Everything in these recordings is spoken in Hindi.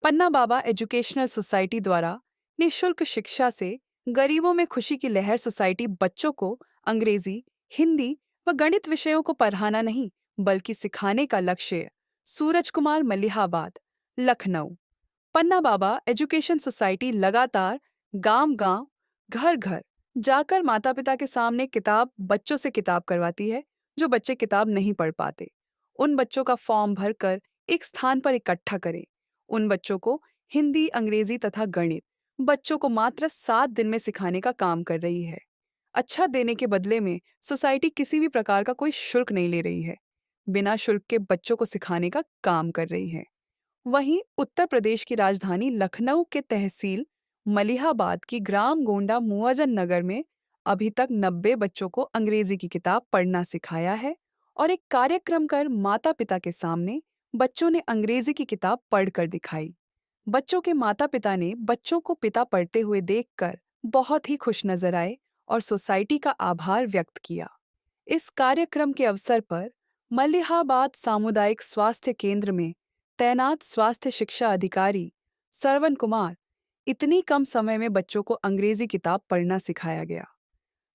पन्ना बाबा एजुकेशनल सोसाइटी द्वारा निशुल्क शिक्षा से गरीबों में खुशी की लहर सोसाइटी बच्चों को अंग्रेजी, हिंदी व गणित विषयों को पढ़ाना नहीं बल्कि सिखाने का लक्ष्य। सूरज कुमार मलिहाबाद, लखनऊ। पन्ना बाबा एजुकेशन सोसाइटी लगातार गांव-गांव, घर-घर जाकर माता-पिता के सामने बच्चों से किताब करवाती है, जो बच्चे किताब नहीं पढ़ पाते। उन बच्चों का फॉर्म भरकर एक स्थान पर इकट्ठा करें। उन बच्चों को हिंदी, अंग्रेजी तथा गणित बच्चों को मात्र 7 दिन में सिखाने का काम कर रही है। अच्छा देने के बदले में सोसाइटी किसी भी प्रकार का कोई शुल्क नहीं ले रही है। बिना शुल्क के बच्चों को सिखाने का काम कर रही है। वहीं उत्तर प्रदेश की राजधानी लखनऊ के तहसील मलिहाबाद की ग्राम गोंडा मुअज्जम नगर में अभी तक 90 बच्चों को अंग्रेजी की किताब पढ़ना सिखाया है और एक कार्यक्रम कर माता पिता के सामने बच्चों ने अंग्रेजी की किताब पढ़कर दिखाई। बच्चों के माता पिता ने बच्चों को पिता पढ़ते हुए देखकर बहुत ही खुश नजर आए और सोसाइटी का आभार व्यक्त किया। इस कार्यक्रम के अवसर पर मलिहाबाद सामुदायिक स्वास्थ्य केंद्र में तैनात स्वास्थ्य शिक्षा अधिकारी सरवन कुमार इतनी कम समय में बच्चों को अंग्रेजी किताब पढ़ना सिखाया गया।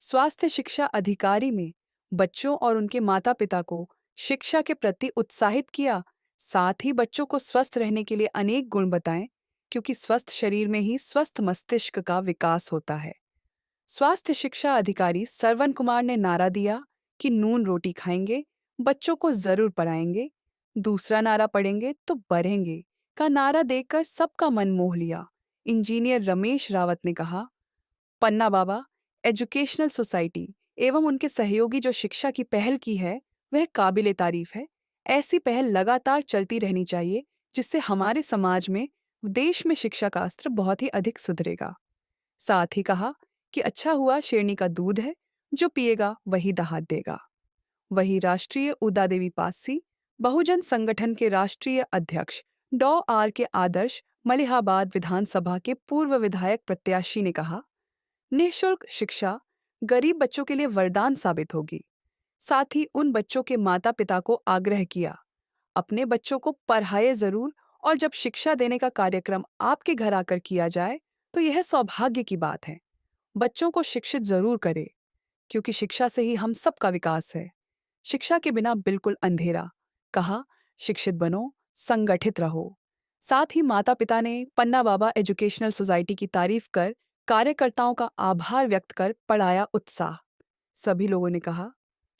स्वास्थ्य शिक्षा अधिकारी में बच्चों और उनके माता-पिता को शिक्षा के प्रति उत्साहित किया, साथ ही बच्चों को स्वस्थ रहने के लिए अनेक गुण बताएं, क्योंकि स्वस्थ शरीर में ही स्वस्थ मस्तिष्क का विकास होता है। स्वास्थ्य शिक्षा अधिकारी सरवन कुमार ने नारा दिया कि नून रोटी खाएंगे, बच्चों को जरूर पढ़ाएंगे, दूसरा नारा पढ़ेंगे तो बढ़ेंगे का नारा देकर सबका मन मोह लिया। इंजीनियर रमेश रावत ने कहा, पन्ना बाबा एजुकेशनल सोसाइटी एवं उनके सहयोगी जो शिक्षा की पहल की है वह काबिले तारीफ है। ऐसी पहल लगातार चलती रहनी चाहिए, जिससे हमारे समाज में, देश में शिक्षा का अस्त्र बहुत ही अधिक सुधरेगा। साथ ही कहा कि अच्छा हुआ शेरनी का दूध है, जो पिएगा वही दहाड़ देगा। वहीं राष्ट्रीय उदा देवी पासी बहुजन संगठन के राष्ट्रीय अध्यक्ष डॉ आर के आदर्श मलिहाबाद विधानसभा के पूर्व विधायक प्रत्याशी ने कहा, निःशुल्क शिक्षा गरीब बच्चों के लिए वरदान साबित होगी। साथ ही उन बच्चों के माता पिता को आग्रह किया, अपने बच्चों को पढ़ाए जरूर और जब शिक्षा देने का कार्यक्रम आपके घर आकर किया जाए तो यह सौभाग्य की बात है। बच्चों को शिक्षित जरूर करें, क्योंकि शिक्षा से ही हम सबका विकास है। शिक्षा के बिना बिल्कुल अंधेरा। कहा, शिक्षित बनो, संगठित रहो। साथ ही माता पिता ने पन्ना बाबा एजुकेशनल सोसाइटी की तारीफ कर कार्यकर्ताओं का आभार व्यक्त कर पढ़ाया उत्साह। सभी लोगों ने कहा,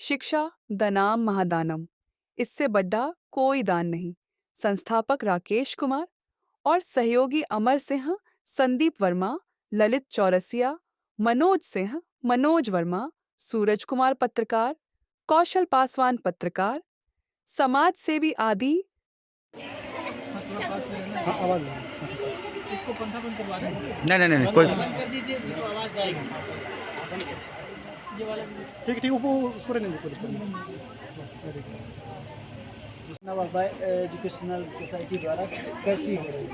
शिक्षा दनाम महादानम, इससे बड़ा कोई दान नहीं। संस्थापक राकेश कुमार और सहयोगी अमर सिंह, संदीप वर्मा, ललित चौरसिया, मनोज सिंह, मनोज वर्मा, सूरज कुमार पत्रकार, कौशल पासवान पत्रकार, समाज सेवी आदि। हाँ, आवाज़ इसको पंखा बंद करवा दें। नहीं कोई बंद कर दीजिए, जो आवाज़ आएगी। ये वाला ठीक ठीक, वो उसको रहने दो। एजुकेशनल सोसाइटी द्वारा कैसी हो रही है?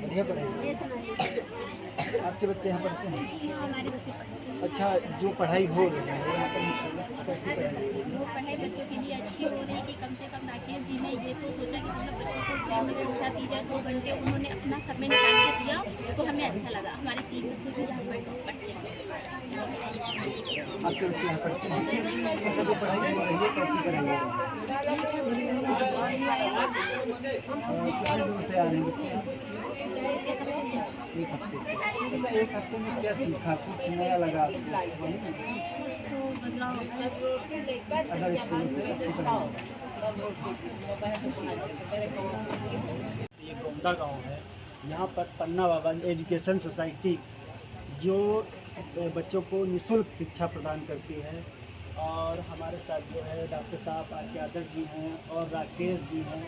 बढ़िया पढ़ाई। आपके बच्चे यहाँ पढ़ते हैं? हमारे बच्चे पढ़ते हैं। अच्छा, जो पढ़ाई हो रही है यहाँ पर निःशुल्क कैसी पढ़ाई? वो पढ़ाई बच्चों के लिए अच्छी हो रही है कि कम से कम राकेश जी ने ये तो सोचा कि मतलब बच्चों को फ्री में शिक्षा दी जाए। 2 घंटे उन्होंने अपना समय निकाल के दिया, तो हमें अच्छा लगा। हमारे 3 बच्चे भी यहाँ पढ़ते हैं। आपके बच्चे यहाँ पढ़ते हैं? अच्छा, जो पढ़ाई हो रही है कैसी पढ़ाई हो रही है? कितने दूर से आ रहे हैं बच्चे? एक हफ्ते से। अच्छा, एक हफ्ते में क्या सीखा? कुछ नया लगा आपको? अदर स्कूलों से अच्छी पढ़ाई। ये गोंडा गांव है, यहाँ पर पन्ना बाबा एजुकेशन सोसाइटी जो बच्चों को निःशुल्क शिक्षा प्रदान करती है। और हमारे साथ जो है डॉक्टर साहब आर के आदर्श जी हैं और राकेश जी हैं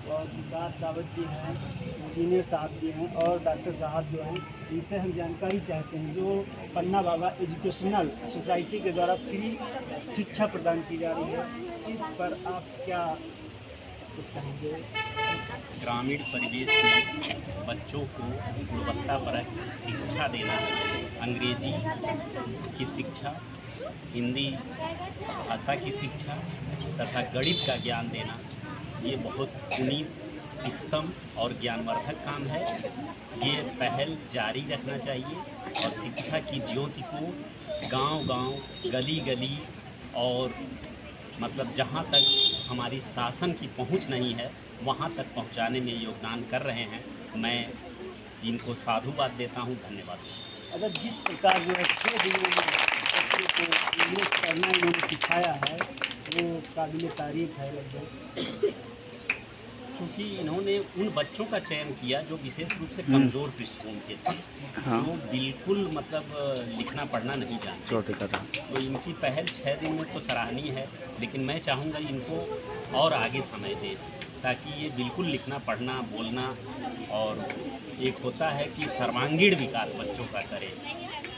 और विकास रावत जी हैं, इंजीनियर साहब जी हैं और डॉक्टर साहब जो हैं, इनसे हम जानकारी चाहते हैं जो पन्ना बाबा एजुकेशनल सोसाइटी के द्वारा फ्री शिक्षा प्रदान की जा रही है, इस पर आप क्या कुछ कहेंगे? ग्रामीण परिवेश में बच्चों को गुणवत्तापरक शिक्षा देना, अंग्रेजी की शिक्षा, हिंदी भाषा की शिक्षा तथा गणित का ज्ञान देना, ये बहुत पुनीत उत्तम और ज्ञानवर्धक काम है। ये पहल जारी रखना चाहिए और शिक्षा की ज्योति को गांव-गांव, गली-गली और मतलब जहाँ तक हमारी शासन की पहुँच नहीं है वहाँ तक पहुँचाने में योगदान कर रहे हैं। मैं इनको साधुवाद देता हूँ, धन्यवाद देता हूँ। अगर जिस प्रकार जो है 6 दिनों में बच्चों को इंग्लिश पढ़ना इन्होंने सिखाया है वो काबिल तारीफ है लगभग। चूँकि इन्होंने उन बच्चों का चयन किया जो विशेष रूप से कमज़ोर पृष्ठभूमि के थे, जो बिल्कुल मतलब लिखना पढ़ना नहीं जानते। तो इनकी पहल 6 दिन में तो सराहनीय है, लेकिन मैं चाहूँगा इनको और आगे समय दें ताकि ये बिल्कुल लिखना पढ़ना बोलना और एक होता है कि सर्वांगीण विकास बच्चों का करें।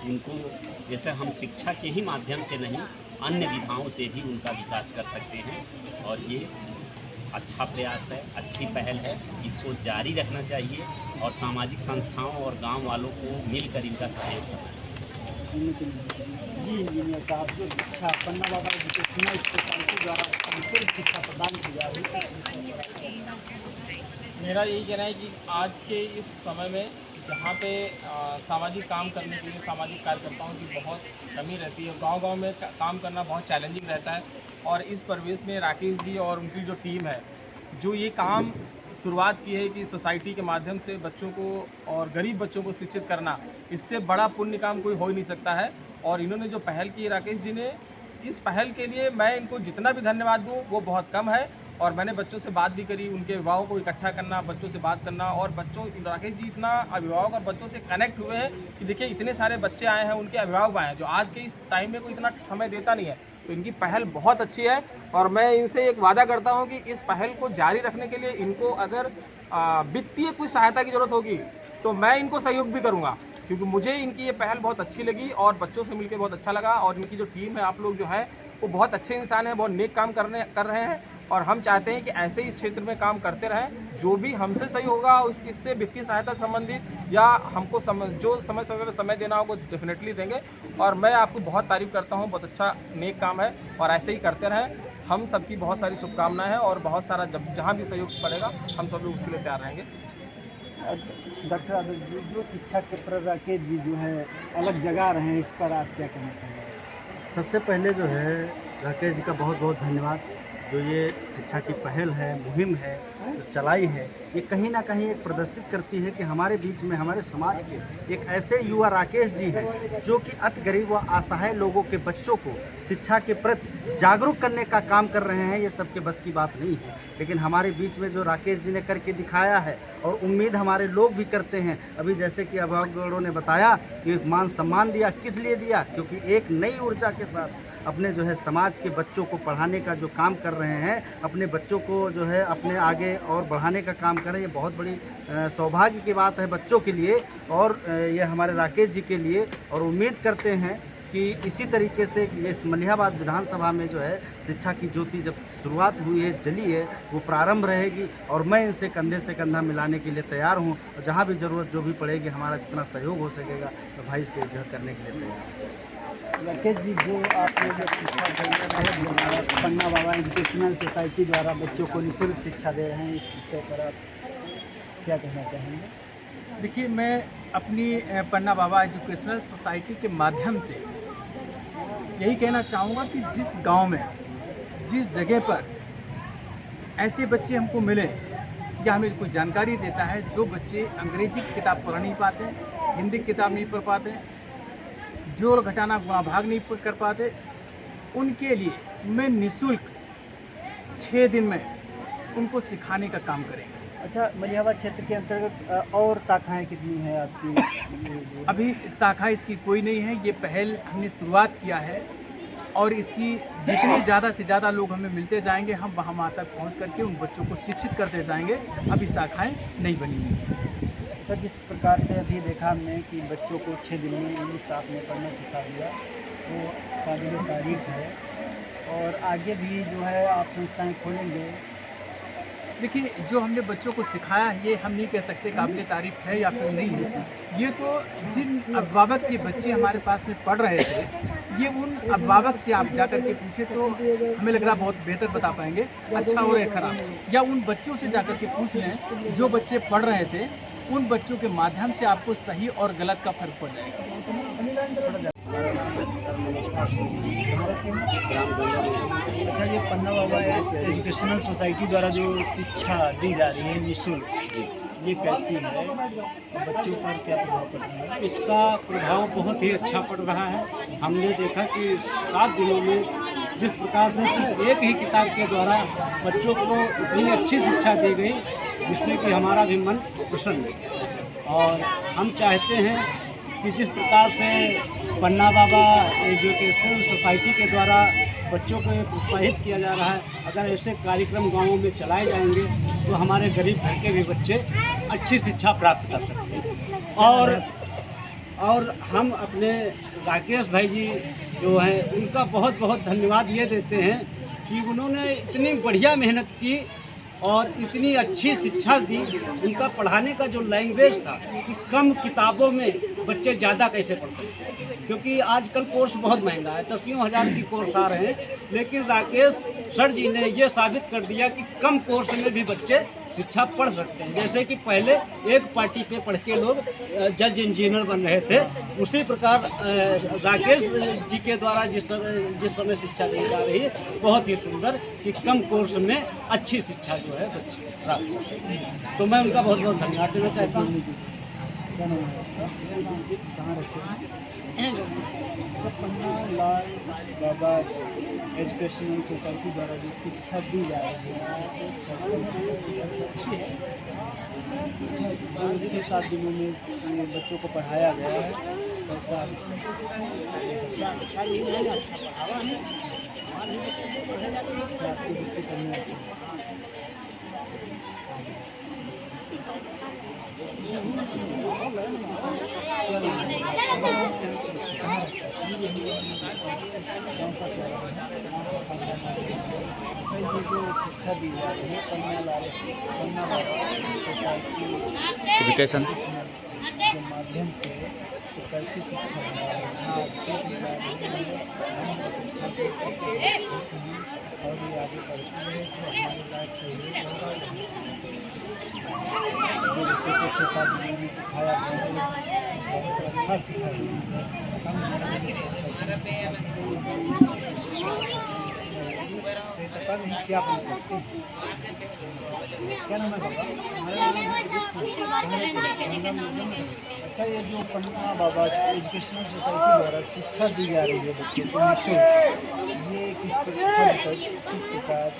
उनको जैसे हम शिक्षा के ही माध्यम से नहीं अन्य विधाओं से भी उनका विकास कर सकते हैं और ये अच्छा प्रयास है, अच्छी पहल है। इसको जारी रखना चाहिए और सामाजिक संस्थाओं और गांव वालों को मिलकर इनका सहयोग करना चाहिए। जी इंजीनियर साहब, जो शिक्षा पन्ना बाबा एजुकेशनल सोसाइटी द्वारा निःशुल्क शिक्षा प्रदान की जा रही है। मेरा यही कहना है कि आज के इस समय में जहाँ पे सामाजिक काम करने के लिए सामाजिक कार्यकर्ताओं की बहुत कमी रहती है, गांव-गांव में काम करना बहुत चैलेंजिंग रहता है और इस परिवेश में राकेश जी और उनकी जो टीम है, जो ये काम शुरुआत की है कि सोसाइटी के माध्यम से बच्चों को और गरीब बच्चों को शिक्षित करना, इससे बड़ा पुण्य काम कोई हो ही नहीं सकता है। और इन्होंने जो पहल की है राकेश जी ने, इस पहल के लिए मैं इनको जितना भी धन्यवाद दूँ वो बहुत कम है। और मैंने बच्चों से बात भी करी, उनके अभिभावकों को इकट्ठा करना, बच्चों से बात करना और बच्चों राकेश जी इतना अभिभावक और बच्चों से कनेक्ट हुए हैं कि देखिए इतने सारे बच्चे आए हैं, उनके अभिभावक आए हैं, जो आज के इस टाइम में कोई इतना समय देता नहीं है। तो इनकी पहल बहुत अच्छी है और मैं इनसे एक वादा करता हूँ कि इस पहल को जारी रखने के लिए इनको अगर वित्तीय कुछ सहायता की ज़रूरत होगी तो मैं इनको सहयोग भी करूँगा, क्योंकि मुझे इनकी ये पहल बहुत अच्छी लगी और बच्चों से मिलकर बहुत अच्छा लगा। और इनकी जो टीम है, आप लोग जो है वो बहुत अच्छे इंसान हैं, बहुत नेक काम कर रहे हैं और हम चाहते हैं कि ऐसे ही इस क्षेत्र में काम करते रहें। जो भी हमसे सही होगा इससे वित्तीय सहायता संबंधित या हमको जो समय पर समय देना होगा डेफिनेटली देंगे। और मैं आपको बहुत तारीफ़ करता हूँ, बहुत अच्छा नेक काम है और ऐसे ही करते रहें। हम सबकी बहुत सारी शुभकामनाएं हैं और बहुत सारा जहाँ भी सहयोग पड़ेगा हम सब लोग उसके लिए तैयार रहेंगे। डॉक्टर आदर्श जी, जो शिक्षा के प्रति राकेश जी जो है अलग जगा रहे हैं, इस पर आप क्या कहना चाहेंगे? सबसे पहले जो है राकेश जी का बहुत बहुत धन्यवाद। जो ये शिक्षा की पहल है, मुहिम है, जो चलाई है, ये कहीं ना कहीं एक प्रदर्शित करती है कि हमारे बीच में, हमारे समाज के एक ऐसे युवा राकेश जी हैं जो कि अति गरीब व असहाय लोगों के बच्चों को शिक्षा के प्रति जागरूक करने का काम कर रहे हैं। ये सबके बस की बात नहीं है, लेकिन हमारे बीच में जो राकेश जी ने करके दिखाया है और उम्मीद हमारे लोग भी करते हैं। अभी जैसे कि अभिभावकों ने बताया कि मान सम्मान दिया, किस लिए दिया? क्योंकि एक नई ऊर्जा के साथ अपने जो है समाज के बच्चों को पढ़ाने का जो काम कर रहे हैं, अपने बच्चों को जो है अपने आगे और बढ़ाने का काम कर रहे हैं। ये बहुत बड़ी सौभाग्य की बात है बच्चों के लिए और ये हमारे राकेश जी के लिए। और उम्मीद करते हैं कि इसी तरीके से ये मलिहाबाद विधानसभा में जो है शिक्षा की ज्योति जब शुरुआत हुई है, जली है, वो प्रारंभ रहेगी और मैं इनसे कंधे से कंधा मिलाने के लिए तैयार हूँ। और जहाँ भी ज़रूरत जो भी पड़ेगी, हमारा जितना सहयोग हो सकेगा तो भाई इसके जो करने के लिए तैयार हूँ। राकेश जी, जो आपने जो शिक्षा पन्ना बाबा एजुकेशनल सोसाइटी द्वारा बच्चों को निःशुल्क शिक्षा दे रहे हैं, इस विषय पर आप क्या कहना चाहेंगे? देखिए, मैं अपनी पन्ना बाबा एजुकेशनल सोसाइटी के माध्यम से यही कहना चाहूँगा कि जिस गांव में, जिस जगह पर ऐसे बच्चे हमको मिले या हमें कोई जानकारी देता है जो बच्चे अंग्रेजी की किताब पढ़ नहीं पाते, हिंदी की किताब नहीं पढ़ पाते, जोड़ घटाना गुणा भाग नहीं कर पाते, उनके लिए मैं निःशुल्क 6 दिन में उनको सिखाने का काम करेंगे। अच्छा, मलिहाबाद क्षेत्र के अंतर्गत और शाखाएं कितनी हैं आपकी? अभी शाखा इसकी कोई नहीं है, ये पहल हमने शुरुआत किया है और इसकी जितनी ज़्यादा से ज़्यादा लोग हमें मिलते जाएंगे, हम वहाँ तक पहुँच करके उन बच्चों को शिक्षित करते जाएंगे। अभी शाखाएं नहीं बनी हुई हैं। अच्छा, जिस प्रकार से अभी देखा हमने कि बच्चों को 6 दिन में इंग्लिश आपने पढ़ना सिखा दिया, वो काबिल तारीफ है और आगे भी जो है आप संस्थाएँ खोलेंगे। देखिए, जो हमने बच्चों को सिखाया है ये हम नहीं कह सकते काबिल तारीफ़ है या फिर नहीं है। ये तो जिन अभिभावक के बच्चे हमारे पास में पढ़ रहे थे, ये उन अभिभावक से आप जा कर के पूछे तो हमें लग रहा बहुत बेहतर बता पाएंगे, अच्छा और खराब, या उन बच्चों से जा कर के पूछ लें जो बच्चे पढ़ रहे थे, उन बच्चों के माध्यम से आपको सही और गलत का फर्क पड़ जाएगा। अच्छा, ये पन्ना बाबा एजुकेशनल सोसाइटी द्वारा जो शिक्षा दी जा रही है निःशुल्क, ये कैसी है, बच्चों पर क्या प्रभाव पड़ रहा है? इसका प्रभाव बहुत ही अच्छा पड़ रहा है। हमने देखा कि 7 दिनों में जिस प्रकार से सिर्फ एक ही किताब के द्वारा बच्चों को इतनी अच्छी शिक्षा दी गई, जिससे कि हमारा भी मन प्रसन्न है। और हम चाहते हैं कि जिस प्रकार से पन्ना बाबा एजुकेशनल सोसाइटी के द्वारा बच्चों को प्रोत्साहित किया जा रहा है, अगर ऐसे कार्यक्रम गाँवों में चलाए जाएंगे तो हमारे गरीब घर के भी बच्चे अच्छी शिक्षा प्राप्त कर सकते हैं। और हम अपने राकेश भाई जी जो हैं उनका बहुत बहुत धन्यवाद ये देते हैं कि उन्होंने इतनी बढ़िया मेहनत की और इतनी अच्छी शिक्षा दी। उनका पढ़ाने का जो लैंग्वेज था कि कम किताबों में बच्चे ज़्यादा कैसे पढ़ सकते हैं, क्योंकि आजकल कोर्स बहुत महंगा है, 10 हज़ार की कोर्स आ रहे हैं, लेकिन राकेश सर जी ने ये साबित कर दिया कि कम कोर्स में भी बच्चे शिक्षा पढ़ सकते हैं। जैसे कि पहले एक पार्टी पे पढ़ के लोग जज इंजीनियर बन रहे थे, उसी प्रकार राकेश जी के द्वारा जिस समय शिक्षा दी जा रही है, बहुत ही सुंदर कि कम कोर्स में अच्छी शिक्षा जो है बच्चे प्राप्त कर सकते हैं। तो मैं उनका बहुत बहुत धन्यवाद देना चाहता हूँ। कहाँ रहते हैं? तो पन्ना लाल बाबा एजुकेशनल सोसाइटी द्वारा जो शिक्षा दी जा रही है अच्छी है। 6-7 दिनों में ये बच्चों को पढ़ाया गया है, ऐसा अच्छा पढ़ावा है, आपके बच्चे पढ़ने अच्छे हैं। शिक्षा दी जा रही है पन्ना एजुकेशन के माध्यम से तो कैसी शिक्षा और ये आगे बढ़ती है तो हमारे लायक सहयोग होगा। जो बच्चे को 6-7 दिन में सिखाया गया है बहुत अच्छा सिखाया पता नहीं क्या बन सकते हैं। क्या नाम है बाबा? अच्छा, ये जो पन्ना बाबा एजुकेशनल सोसाइटी द्वारा शिक्षा दी जा रही है बच्चों को निःशुल्क, ये किस प्रकार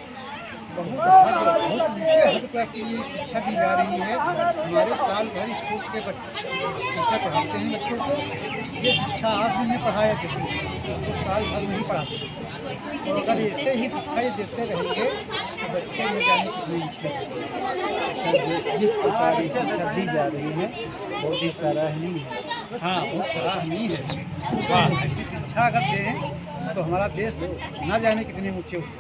बहुत ऊँचे हद तक की ये शिक्षा दी जा रही है। हमारे साल भर स्कूल के बच्चे शिक्षा पढ़ाते हैं बच्चों को। ये शिक्षा 8 दिन में पढ़ाया जाता है तो साल भर नहीं पढ़ा सकते, और अगर ऐसे ही शिक्षा ये देते रहेंगे तो बच्चे में जाने कितनी इच्छा। जिस प्रकार ये शिक्षा दी जा रही है बहुत ही सराहनीय है। हाँ, बहुत सराहनीय है। हाँ, ऐसी शिक्षा अगर दें तो हमारा देश न जाने कितने ऊँचे उठे।